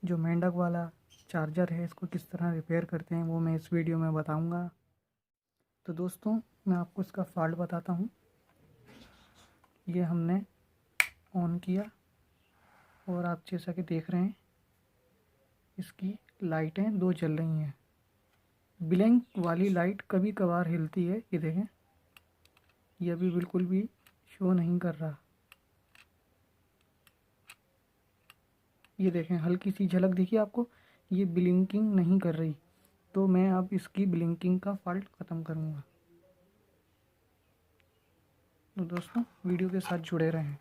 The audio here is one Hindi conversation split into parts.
जो मेंढक वाला चार्जर है इसको किस तरह रिपेयर करते हैं वो मैं इस वीडियो में बताऊंगा। तो दोस्तों मैं आपको इसका फॉल्ट बताता हूँ। ये हमने ऑन किया और आप जैसा कि देख रहे हैं इसकी लाइटें दो जल रही हैं। ब्लैंक वाली लाइट कभी कभार हिलती है, ये देखें, ये अभी बिल्कुल भी शो नहीं कर रहा। ये देखें हल्की सी झलक दिखी आपको, ये ब्लिंकिंग नहीं कर रही। तो मैं अब इसकी ब्लिंकिंग का फॉल्ट ख़त्म करूँगा। तो दोस्तों वीडियो के साथ जुड़े रहें।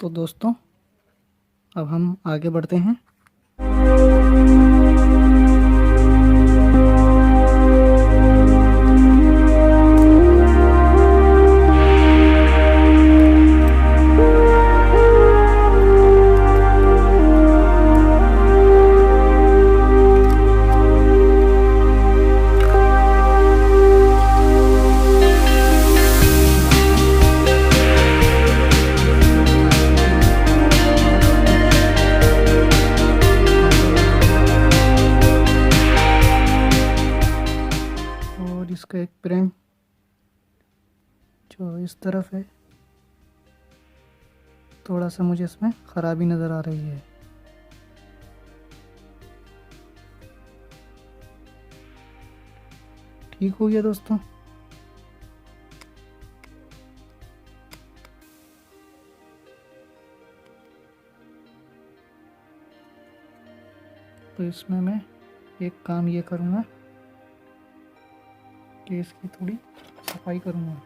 तो दोस्तों अब हम आगे बढ़ते हैं। इसका एक प्रेम जो इस तरफ है, थोड़ा सा मुझे इसमें ख़राबी नज़र आ रही है। ठीक हो गया दोस्तों। तो इसमें मैं एक काम ये करूँगा कि इसकी थोड़ी सफाई करूँगा।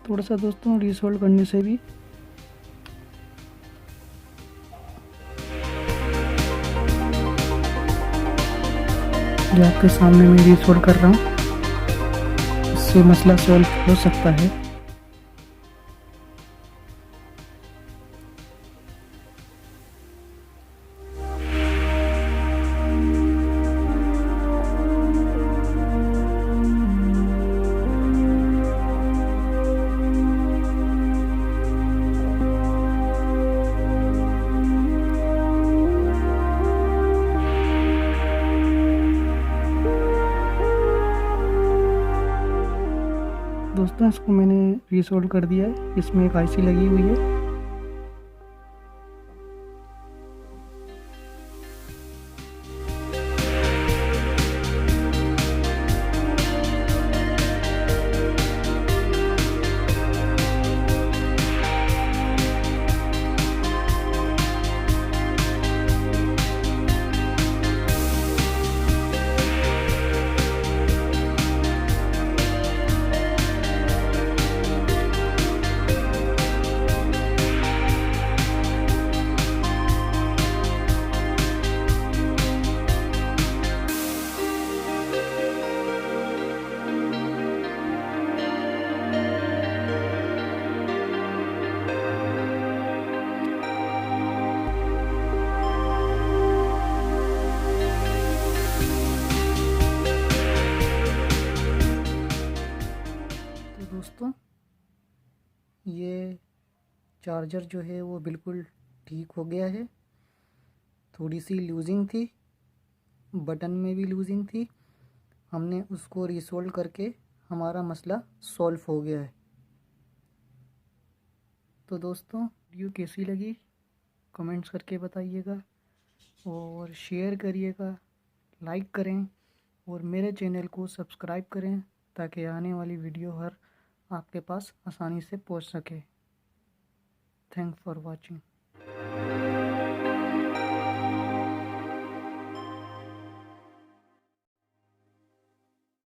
थोड़ा सा दोस्तों रीसोल्ड करने से भी जो आपके सामने मैं रीसोल्ड कर रहा हूँ, इससे मसला सॉल्व हो सकता है। दोस्तों इसको मैंने रीसोल्ड कर दिया है। इसमें एक आईसी लगी हुई है। दोस्तों ये चार्जर जो है वो बिल्कुल ठीक हो गया है। थोड़ी सी लूजिंग थी, बटन में भी लूजिंग थी, हमने उसको रिसोल्व करके हमारा मसला सॉल्व हो गया है। तो दोस्तों वीडियो कैसी लगी कमेंट्स करके बताइएगा और शेयर करिएगा, लाइक करें और मेरे चैनल को सब्सक्राइब करें ताकि आने वाली वीडियो हर आपके पास आसानी से पहुंच सके। Thanks for watching.